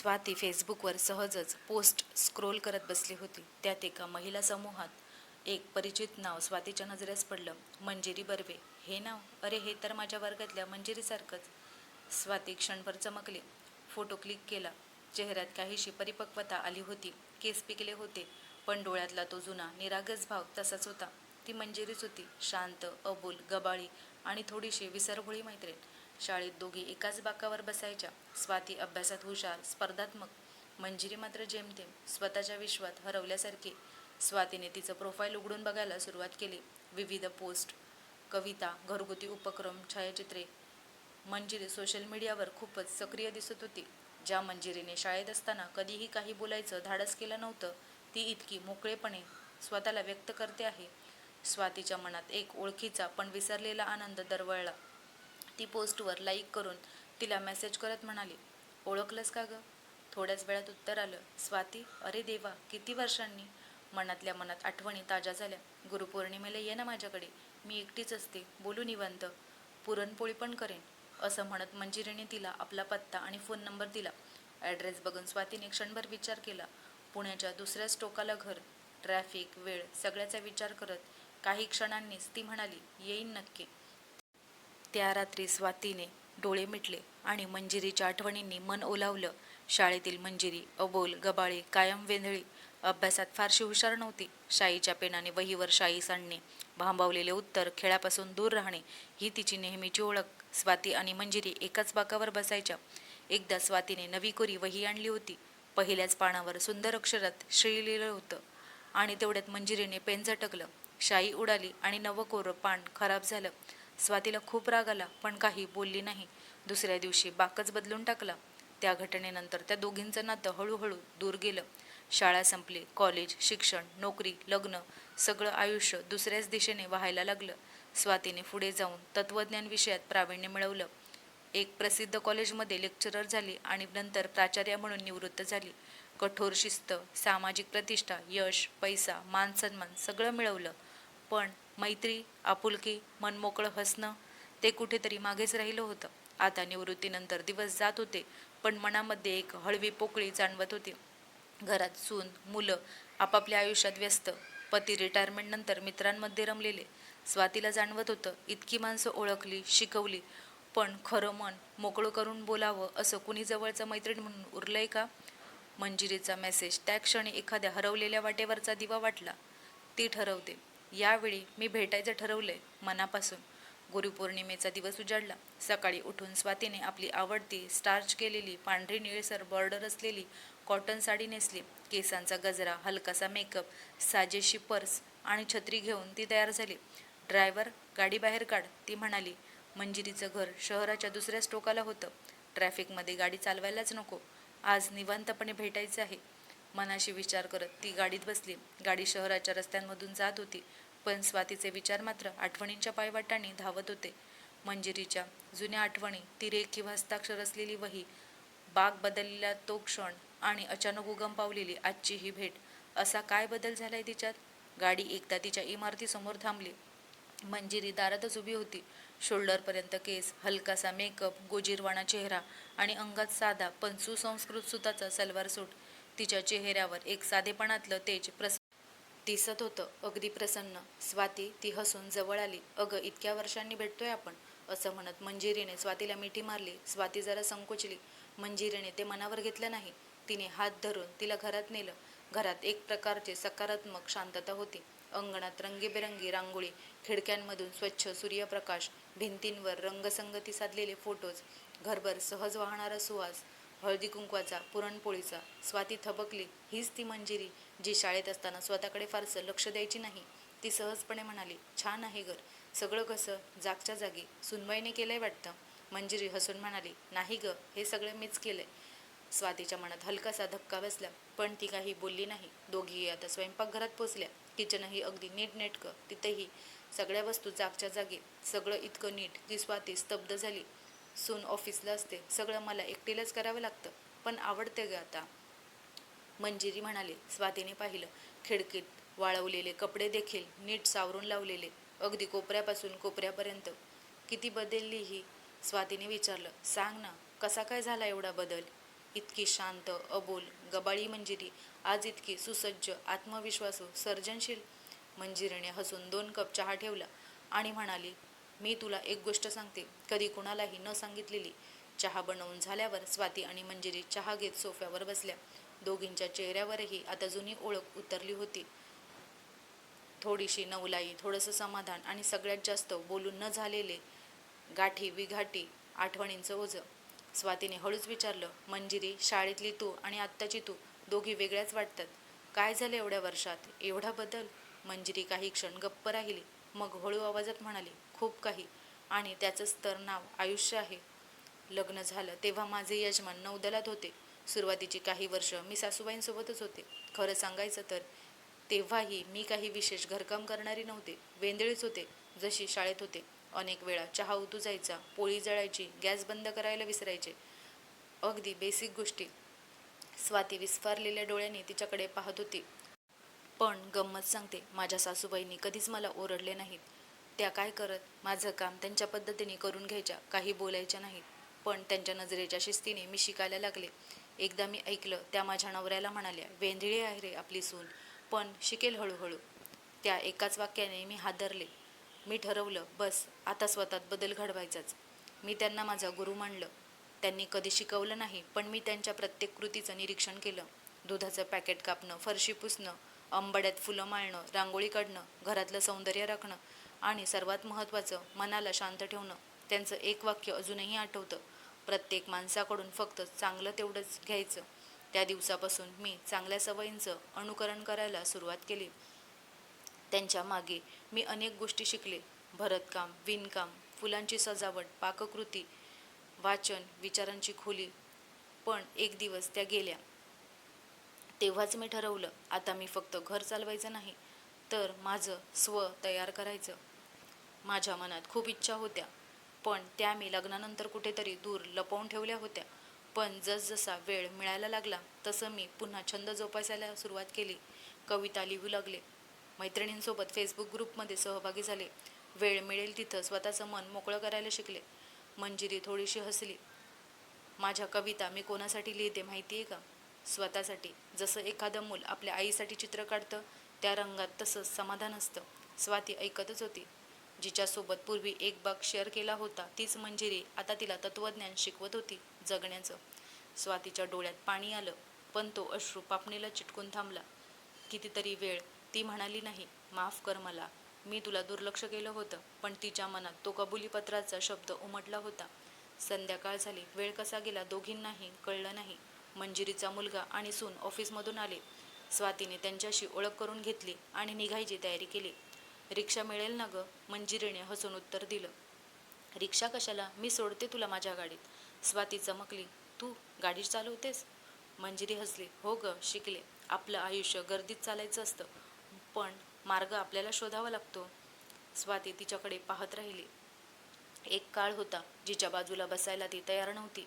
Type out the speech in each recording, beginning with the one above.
स्वाती फेसबुकवर सहजच post scroll करत बसली होती. त्यात एका महिला समूहात एक परिचित नाव स्वातीच्या नजरेस पडलं. मंजिरी बर्वे. हे नाव? अरे, हे तर माझ्या वर्गातल्या मंजिरीसारखंच. स्वाती क्षणभर चमकली. फोटो क्लिक केला. चेहऱ्यात काहीशी परिपक्वता आली होती. केस पिकले होते, पण डोळ्यातला तो जुना निरागस भाव तसाच होता. ती मंजिरीच होती. शांत, अबोल, गबाळी आणि थोडीशी विसरभोळी मैत्रीण. शाळेत दोघी एकाच बाकावर बसायच्या. स्वाती अभ्यासात हुशार, स्पर्धात्मक. मंजिरी मात्र जेमतेम, स्वतःच्या विश्वात हरवल्यासारखी. स्वातीने तिचं प्रोफाईल उघडून बघायला सुरुवात केली. विविध पोस्ट, कविता, घरगुती उपक्रम, छायाचित्रे. मंजिरी सोशल मीडियावर खूपच सक्रिय दिसत होती. ज्या मंजिरीने शाळेत असताना कधीही काही बोलायचं धाडस केलं नव्हतं, ती इतकी मोकळेपणे स्वतःला व्यक्त करते आहे. स्वातीच्या मनात एक ओळखीचा पण विसरलेला आनंद दरवळला. ती पोस्टवर लाईक करून तिला मेसेज करत म्हणाली, ओळखलंस का गं? थोड्याच वेळात उत्तर आलं, स्वाती, अरे देवा, किती वर्षांनी. मनातल्या मनात आठवणी ताज्या झाल्या. गुरुपौर्णिमेला ये ना माझ्याकडे, मी एकटीच असते, बोलू निवांत, पुरणपोळी पण करेन. असं म्हणत मंजिरीने तिला आपला पत्ता आणि फोन नंबर दिला. ॲड्रेस बघून स्वातीने क्षणभर विचार केला. पुण्याच्या दुसऱ्याच टोकाला घर. ट्रॅफिक, वेळ सगळ्याचा विचार करत काही क्षणांनीच ती म्हणाली, येईन नक्की. त्या रात्री स्वातीने डोळे मिटले आणि मंजिरीच्या आठवणींनी मन ओलावलं. शाळेतील मंजिरी, अबोल, गबाळी, कायम वेंधळी. अभ्यासात फारशी हुशार नव्हती. शाईच्या पेनाने वहीवर शाई सांडणे, भांबावलेले उत्तर, खेळापासून दूर राहणे ही तिची नेहमीची ओळख. स्वाती आणि मंजिरी एकाच बाकावर बसायच्या. एकदा स्वातीने नवी कोरी वही आणली होती. पहिल्याच पानावर सुंदर अक्षरात श्री लिहिलं होतं आणि तेवढ्यात मंजिरीने पेन झटकलं. शाई उडाली आणि नवं कोरं पान खराब झालं. स्वातीला खूप राग आला, पण काही बोलली नाही. दुसऱ्या दिवशी बाकच बदलून टाकला. त्या घटनेनंतर त्या दोघींचं नातं हळूहळू दूर गेलं. शाळा संपली. कॉलेज, शिक्षण, नोकरी, लग्न, सगळं आयुष्य दुसऱ्याच दिशेने वाहायला लागलं. स्वातीने पुढे जाऊन तत्त्वज्ञान विषयात प्रावीण्य मिळवलं. एक प्रसिद्ध कॉलेजमध्ये लेक्चरर झाली आणि नंतर प्राचार्या म्हणून निवृत्त झाली. कठोर शिस्त, सामाजिक प्रतिष्ठा, यश, पैसा, मानसन्मान सगळं मिळवलं. पण मैत्री, आपुलकी, मनमोकळं हसणं ते कुठेतरी मागेच राहिलं होतं. आता निवृत्तीनंतर दिवस जात होते, पण मनामध्ये एक हळवी पोकळी जाणवत होती. घरात सून, मुलं आपापल्या आयुष्यात व्यस्त. पती रिटायरमेंटनंतर मित्रांमध्ये रमलेले. स्वातीला जाणवत होतं, इतकी माणसं ओळखली, शिकवली, पण खरं मन मोकळं करून बोलावं असं कुणी जवळचं मैत्रीण म्हणून उरलंय का? मंजिरीचा मेसेज त्या क्षणी एखाद्या हरवलेल्या वाटेवरचा दिवा वाटला. ती ठरवते, यावेळी मी भेटायचं ठरवलंय, मनापासून. गुरुपौर्णिमेचा दिवस उजाडला. सकाळी उठून स्वातीने आपली आवडती स्टार्च केलेली पांढरी निळसर बॉर्डर असलेली कॉटन साडी नेसली. केसांचा गजरा, हलकासा मेकअप, साजेशी पर्स आणि छत्री घेऊन ती तयार झाली. ड्रायव्हर, गाडी बाहेर काढ, ती म्हणाली. मंजिरीचं घर शहराच्या दुसऱ्याच टोकाला होतं. ट्रॅफिकमध्ये गाडी चालवायलाच नको. आज निवांतपणे भेटायचं आहे. मनाशी विचार करत ती गाडीत बसली. गाडी शहराच्या रस्त्यांमधून जात होती, पण स्वातीचे विचार मात्र आठवणींच्या पायवाटांनी धावत होते. मंजिरीच्या जुन्या आठवणी, ती रेख किंवा हस्ताक्षर असलेली वही, बाग बदललेला तो क्षण आणि अचानक उगम पावलेली आजची ही भेट. असा काय बदल झालाय तिच्यात? गाडी एकदा तिच्या इमारतीसमोर थांबली. मंजिरी दारातच उभी होती. शोल्डरपर्यंत केस, हलकासा मेकअप, गोजीरवाणा चेहरा आणि अंगात साधा पण सुसंस्कृत सुताचा सलवार सूट. तिच्या चेहऱ्यावर एक साधेपणातलं तेज दिसत होतं, अगदी प्रसन्न. स्वाती, ती हसून जवळ आली. अगं, इतक्या वर्षांनी भेटतोय आपण, असं म्हणत मंजिरीने स्वातीला मिठी मारली. स्वाती जरा संकोचली. मंजिरीने ते मनावर घेतलं नाही. तिने हात धरून तिला घरात नेलं. घरात एक प्रकारची सकारात्मक शांतता होती. अंगणात रंगीबेरंगी रांगोळी, खिडक्यांमधून स्वच्छ सूर्यप्रकाश, भिंतींवर रंगसंगती साधलेले फोटोज, घरभर सहज वाहणारा सुवास, हळदी कुंकवाचा, पुरणपोळीचा. स्वाती थबकली. हीच ती मंजिरी जी शाळेत असताना स्वतःकडे फारसं लक्ष द्यायची नाही. ती सहजपणे म्हणाली, छान आहे घर. सगळं कसं? जागच्या जागी. सुनबाईने केलंय वाटतं. मंजिरी हसून म्हणाली, नाही गं, हे सगळं मीच केलंय. स्वातीच्या मनात हलकासा धक्का बसला, पण ती काही बोलली नाही. दोघीही आता स्वयंपाकघरात पोचल्या. किचनही अगदी नीटनेटकं, तिथेही सगळ्या वस्तू जागच्या जागी. सगळं इतकं नीट की स्वाती स्तब्ध झाली. सून ऑफिसला असते, सगळं मला एकटीलाच करावं लागतं, पण आवडते ग आता, मंजिरी म्हणाली. स्वातीने पाहिलं. खिडकीत वाळवलेले कपडे देखील नीट सावरून लावलेले, अगदी कोपऱ्यापासून कोपऱ्यापर्यंत. किती बदलली ही? स्वातीने विचारलं. सांग ना, कसा काय झाला एवढा बदल? इतकी शांत, अबोल, गबाळी मंजिरी आज इतकी सुसज्ज, आत्मविश्वासू, सर्जनशील. मंजिरीने हसून 2 कप चहा ठेवला आणि म्हणाली, मी तुला एक गोष्ट सांगते, कधी कुणालाही न सांगितलेली. चहा बनवून झाल्यावर स्वाती आणि मंजिरी चहा घेत सोफ्यावर बसल्या. दोघींच्या चेहऱ्यावरही आता जुनी ओळख उतरली होती. थोडीशी नवलाई, थोडंसं समाधान आणि सगळ्यात जास्त बोलून न झालेले गाठी विघाटी आठवणींचं ओझं. स्वातीने हळूच विचारलं, मंजिरी, शाळेतली तू आणि आत्ताची तू दोघी वेगळ्याच वाटतात. काय झालं एवढ्या वर्षात, एवढा बदल? मंजिरी काही क्षण गप्प राहिली, मग हळू आवाजात म्हणाली, खूप काही. आणि त्याचंच तर नाव आयुष्य आहे. लग्न झालं तेव्हा माझे यजमान नौदलात होते. सुरुवातीची काही वर्ष मी सासूबाईंसोबतच होते. खरं सांगायचं तर तेव्हाही मी काही विशेष घरकाम करणारी नव्हते. वेंदळीच होते, जशी शाळेत होते. अनेक वेळा चहा उतू जायचा, पोळी जळायची, गॅस बंद करायला विसरायचे. अगदी बेसिक गोष्टी. स्वाती विस्फारलेल्या डोळ्यांनी तिच्याकडे पाहत होती. पण गंमत सांगते, माझ्या सासूबाईंनी कधीच मला ओरडले नाहीत. त्या काय करत, माझं काम त्यांच्या पद्धतीने करून घ्यायच्या, काही बोलायच्या नाहीत. पण त्यांच्या नजरेच्या शिस्तीने मी शिकायला लागले. एकदा मी ऐकलं, त्या माझ्या नवऱ्याला म्हणाल्या, वेंधळी आहे रे आपली सून, पण शिकेल हळूहळू. त्या एकाच वाक्याने मी हादरले. मी ठरवलं, बस आता स्वतःत बदल घडवायचाच. मी त्यांना माझा गुरु मानलं. त्यांनी कधी शिकवलं नाही, पण मी त्यांच्या प्रत्येक कृतीचं निरीक्षण केलं. दुधाचं पॅकेट कापणं, फरशी पुसणं, अंबाड्यात फुलं माळणं, रांगोळी काढणं, घरातलं सौंदर्य राखणं आणि सर्वात महत्त्वाचं, मनाला शांत ठेवणं. त्यांचं एक वाक्य अजूनही आठवतं, प्रत्येक माणसाकडून फक्त चांगलं तेवढंच घ्यायचं. त्या दिवसापासून मी चांगल्या सवयींचं अनुकरण करायला सुरुवात केली. त्यांच्या मागे मी अनेक गोष्टी शिकले, भरतकाम, विणकाम, फुलांची सजावट, पाककृती, वाचन, विचारांची खोली. पण एक दिवस त्या गेल्या. तेव्हाच मी ठरवलं, आता मी फक्त घर चालवायचं नाही, तर माझं स्व तयार करायचं. माझ्या मनात खूप इच्छा होत्या, पण त्या मी लग्नानंतर कुठेतरी दूर लपवून ठेवल्या होत्या. पण जसजसा वेळ मिळायला लागला, तसं मी पुन्हा छंद जोपासायला सुरुवात केली. कविता लिहू लागले, मैत्रिणींसोबत फेसबुक ग्रुपमध्ये सहभागी झाले. वेळ मिळेल तिथं स्वतःचं मन मोकळं करायला शिकले. मंजिरी थोडीशी हसली. माझ्या कविता मी कोणासाठी लिहिते माहिती आहे का? स्वतःसाठी. जसं एखादं मूल आपल्या आईसाठी चित्र काढतं, त्या रंगात तसंच समाधान असतं. स्वाती ऐकतच होती. जिच्यासोबत पूर्वी एक बाग शेअर केला होता, तीच मंजिरी आता तिला तत्त्वज्ञान शिकवत होती, जगण्याचं. स्वातीच्या डोळ्यात पाणी आलं, पण तो अश्रू पापणीला चिटकून थांबला. कितीतरी वेळ ती म्हणाली नाही, माफ कर मला, मी तुला दुर्लक्ष केलं होतं. पण तिच्या मनात तो कबुलीपत्राचा शब्द उमटला होता. संध्याकाळ झाली. वेळ कसा गेला दोघींनाही कळलं नाही. मंजिरीचा मुलगा आणि सून ऑफिसमधून आले. स्वातीने त्यांच्याशी ओळख करून घेतली आणि निघायची तयारी केली. रिक्षा मिळेल ना गं? मंजिरीने हसून उत्तर दिलं. रिक्षा कशाला, मी सोडते तुला माझ्या गाडीत. स्वाती चमकली, तू गाडी चालवतेस? मंजिरी हसली, हो गं, शिकले. आपलं आयुष्य गर्दीत चालायचं असतं, पण मार्ग आपल्याला शोधावा लागतो. स्वाती तिच्याकडे पाहत राहिली. एक काळ होता जिच्या बाजूला बसायला ती तयार नव्हती.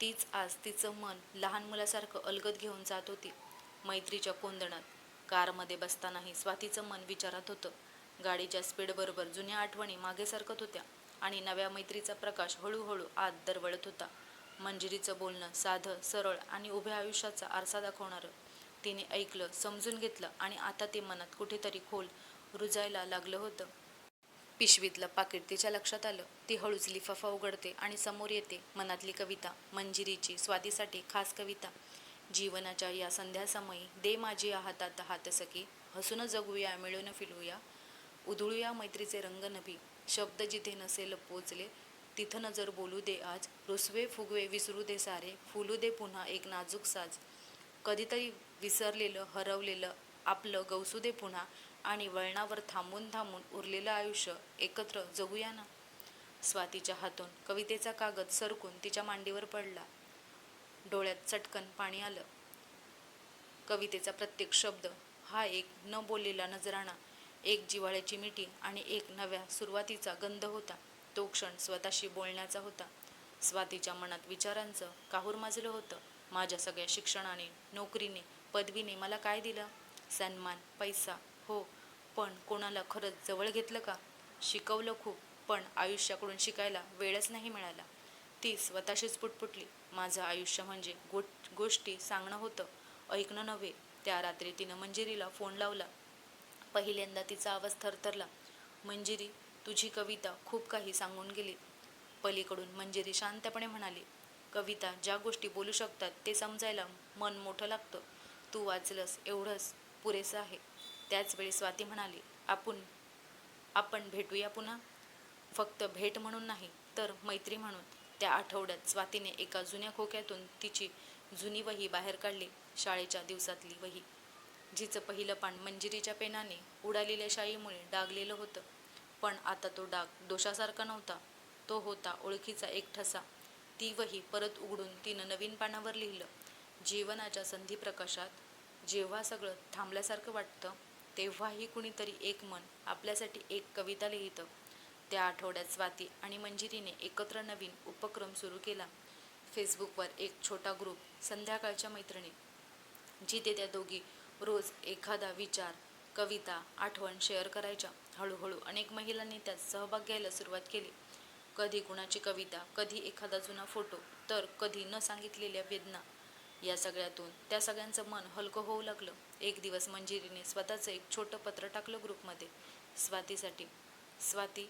तीच आज तिचं मन लहान मुलासारखं अलगद घेऊन जात होती. मैत्रीच्या कोंदणात कारमध्ये बसतानाही स्वातीचं मन विचारात होतं. गाडीच्या स्पीडबरोबर जुन्या आठवणी मागे सरकत होत्या आणि नव्या मैत्रीचा प्रकाश हळूहळू आत दरवळत होता. मंजिरीचं बोलणं साधं, सरळ आणि उभ्या आयुष्याचा आरसा दाखवणारं. तिने ऐकलं, समजून घेतलं आणि आता ते मनात कुठेतरी खोल रुजायला लागलं होतं. पिशवीतलं पाकीट तिच्या लक्षात आलं. ती हळूच लिफाफा उघडते आणि समोर येते मनातली कविता, मंजिरीची स्वातीसाठी खास कविता. जीवनाच्या या संध्यासमयी दे माझी हातात हात सखी, हसून जगूया, मिळून फिरूया, उधळूया मैत्रीचे रंग नभी. शब्द जिथे नसेल पोचले, तिथं नजर बोलू दे आज, रुसवे फुगवे विसरू दे सारे, फुलू दे पुन्हा एक नाजूक साज. कधीतरी विसरलेलं, हरवलेलं आपलं गवसू दे पुन्हा आणि वळणावर थांबून थांबून उरलेलं आयुष्य एकत्र जगूया ना. स्वातीच्या हातून कवितेचा कागद सरकून तिच्या मांडीवर पडला. डोळ्यात चटकन पाणी आलं. कवितेचा प्रत्येक शब्द हा एक न बोललेला नजराणा, एक जिव्हाळ्याची मिठी आणि एक नव्या सुरुवातीचा गंध होता. तो क्षण स्वतःशी बोलण्याचा होता. स्वातीच्या मनात विचारांचं काहूर माजलं होतं. माझ्या सगळ्या शिक्षणाने, नोकरीने, पदवीने मला काय दिलं? सन्मान, पैसा, हो, पण कोणाला खरंच जवळ घेतलं का? शिकवलं खूप, पण आयुष्याकडून शिकायला वेळच नाही मिळाला. ती स्वतःशीच पुटपुटली. माझं आयुष्य म्हणजे गोष्टी सांगणं होतं, ऐकणं नव्हे. त्या रात्री तिनं मंजिरीला फोन लावला. पहिल्यांदा तिचा आवाज थरथरला. मंजिरी, तुझी कविता खूप काही सांगून गेली. पलीकडून मंजिरी शांतपणे म्हणाली, कविता ज्या गोष्टी बोलू शकतात ते समजायला मन मोठं लागतं. तू वाचलंस एवढंच पुरेसं आहे. त्याचवेळी स्वाती म्हणाली, आपण भेटूया पुन्हा. फक्त भेट म्हणून नाही, तर मैत्री म्हणून. त्या आठवड्यात स्वातीने एका जुन्या खोक्यातून तिची जुनी वही बाहेर काढली. शाळेच्या दिवसातली वही, जिचं पहिलं पान मंजिरीच्या पेनाने उडालेल्या शाईमुळे डागलेलं होतं. पण आता तो डाग दोषासारखा नव्हता, तो होता ओळखीचा एक ठसा. ती वही परत उघडून तिनं नवीन पानावर लिहिलं. जीवनाच्या संधिप्रकाशात जेव्हा सगळं थांबल्यासारखं वाटतं, तेव्हाही कुणीतरी एक मन आपल्यासाठी एक कविता लिहितं. त्या आठवड्यात स्वाती आणि मंजिरीने एकत्र नवीन उपक्रम सुरू केला. फेसबुकवर एक छोटा ग्रुप, संध्याकाळच्या मैत्रिणी, जिथे त्या दोघी रोज एखादा विचार, कविता, आठवण शेअर करायच्या. हळूहळू अनेक महिलांनी त्यात सहभाग घ्यायला सुरुवात केली. कधी कुणाची कविता, कधी एखादा जुना फोटो, तर कधी न सांगितलेल्या वेदना. या सगळ्यातून त्या सगळ्यांचं मन हलकं होऊ लागलं. एक दिवस मंजिरीने स्वतःचं एक छोटं पत्र टाकलं ग्रुपमध्ये, स्वातीसाठी. स्वाती,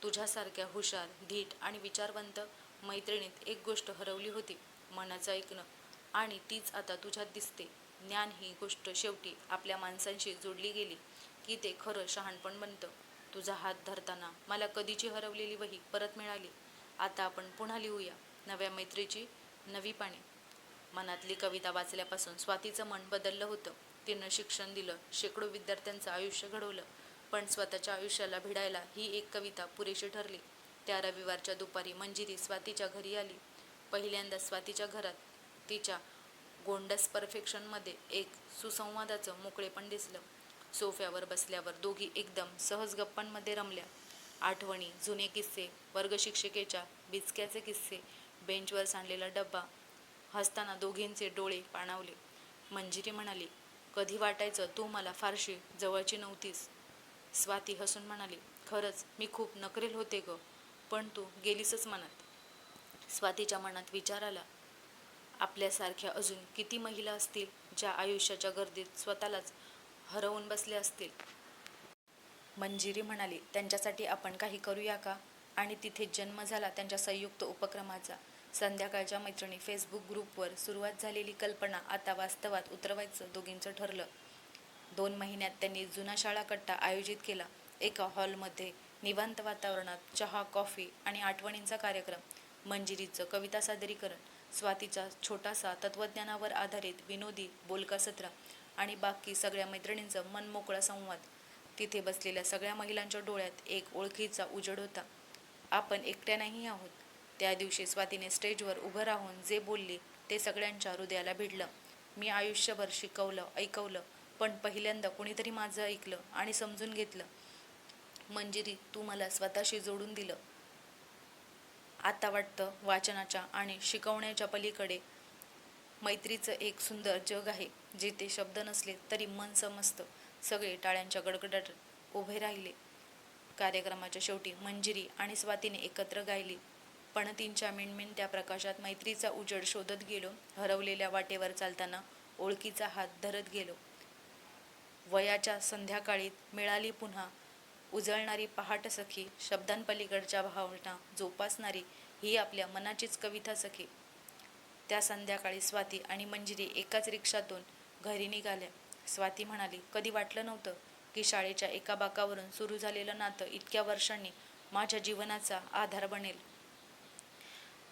तुझ्यासारख्या हुशार, धीट आणि विचारवंत मैत्रिणीत एक गोष्ट हरवली होती, मनाचं ऐकणं. आणि तीच आता तुझ्यात दिसते. ज्ञान ही गोष्ट शेवटी आपल्या माणसांशी जोडली गेली की ते खरं शहाणपण बनतं. तुझा हात धरताना मला कधीची हरवलेली वही परत मिळाली. आता आपण पुन्हा लिहूया नव्या मैत्रीची नवी पाने. मनातली कविता वाचल्यापासून स्वातीचं मन बदललं होतं. तिनं शिक्षण दिलं, शेकडो विद्यार्थ्यांचं आयुष्य घडवलं, पण स्वतःच्या आयुष्याला भिडायला ही एक कविता पुरेशी ठरली. त्या रविवारच्या दुपारी मंजिरी स्वातीच्या घरी आली. पहिल्यांदा स्वातीच्या घरात तिच्या गोंडस परफेक्शनमध्ये एक सुसंवादाचं मोकळेपण दिसलं. सोफ्यावर बसल्यावर दोघी एकदम सहज गप्पांमध्ये रमल्या. आठवणी, जुने किस्से, वर्गशिक्षिकेच्या बिचक्याचे किस्से, बेंचवर सांडलेला डब्बा. हसताना दोघींचे डोळे पाणावले. मंजिरी म्हणाली, कधी वाटायचं तू मला फारशी जवळची नव्हतीस. स्वाती हसून म्हणाली, खरंच मी खूप नकरेल होते ग, पण तू गेलीसच मनात. स्वातीच्या मनात विचार आला, आपल्यासारख्या अजून किती महिला असतील ज्या आयुष्याच्या गर्दीत स्वतःलाच हरवून बसल्या असतील. मंजिरी म्हणाली, त्यांच्यासाठी आपण काही करूया का? आणि तिथे जन्म झाला त्यांच्या संयुक्त उपक्रमाचा. संध्याकाळच्या मैत्रिणी फेसबुक ग्रुपवर सुरुवात झालेली कल्पना आता वास्तवात उतरवायचं दोघींचं ठरलं. 2 महिन्यात त्यांनी जुना शाळा कट्टा आयोजित केला. एका हॉलमध्ये निवांत वातावरणात चहा, कॉफी आणि आठवणींचा कार्यक्रम. मंजिरीचं कविता सादरीकरण, स्वातीचा छोटासा तत्त्वज्ञानावर आधारित विनोदी बोलका सत्र आणि बाकी सगळ्या मैत्रिणींचं मनमोकळा संवाद. तिथे बसलेल्या सगळ्या महिलांच्या डोळ्यात एक ओळखीचा उजेड होता. आपण एकट्या नाही आहोत. त्या दिवशी स्वातीने स्टेजवर उभं राहून जे बोलली ते सगळ्यांच्या हृदयाला भिडलं. मी आयुष्यभर शिकवलं, ऐकवलं, पण पहिल्यांदा कुणीतरी माझं ऐकलं आणि समजून घेतलं. मंजिरी, तू मला स्वतःशी जोडून दिलं. आता वाटतं वाचनाच्या आणि शिकवण्याच्या पलीकडे मैत्रीचं एक सुंदर जग आहे, जिथे शब्द नसले तरी मन समजतं. सगळे टाळ्यांच्या गडगडाट उभे राहिले. कार्यक्रमाच्या शेवटी मंजिरी आणि स्वातीने एकत्र गायली. पणतींच्या मिणमिणत्या प्रकाशात मैत्रीचा उजेड शोधत गेलो. हरवलेल्या वाटेवर चालताना ओळखीचा हात धरत गेलो. वयाच्या संध्याकाळीत मिळाली पुन्हा उजळणारी पहाट सखी, शब्दांपलीकडच्या भावना जोपासणारी ही आपल्या मनाचीच कविता सखी. त्या संध्याकाळी स्वाती आणि मंजिरी एकाच रिक्षातून घरी निघाल्या. स्वाती म्हणाली, कधी वाटलं नव्हतं की शाळेच्या एका बाकावरून सुरू झालेलं नातं इतक्या वर्षांनी माझ्या जीवनाचा आधार बनेल.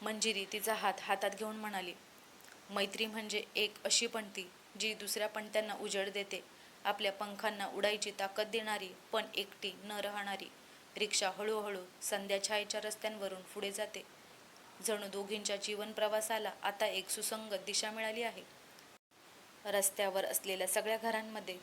मंजिरी तिचा हात हातात घेऊन म्हणाली, मैत्री म्हणजे एक अशी पणती जी दुसऱ्या पणत्यांना उजेड देते, आपल्या पंखांना उडायची ताकद देणारी, पण एकटी न राहणारी. रिक्षा हळूहळू संध्याछायेच्या रस्त्यांवरून पुढे जाते. जणू दोघींच्या जीवन प्रवासाला आता एक सुसंगत दिशा मिळाली आहे. रस्त्यावर असलेल्या सगळ्या घरांमध्ये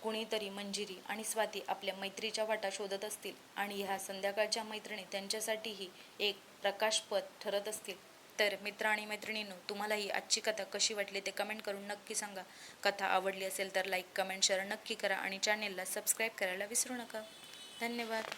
कुणीतरी मंजिरी आणि स्वाती आपल्या मैत्रीच्या वाटा शोधत असतील आणि ह्या संध्याकाळच्या मैत्रिणी त्यांच्यासाठीही एक प्रकाशपथ ठरत असतील. तर मित्र आणि मैत्रिणींनो, तुम्हाला ही आजची कथा कशी वाटली ते कमेंट करून नक्की सांगा. कथा आवडली असेल तर लाईक, कमेंट, शेअर नक्की करा आणि चॅनेलला सबस्क्राईब करायला विसरू नका. धन्यवाद.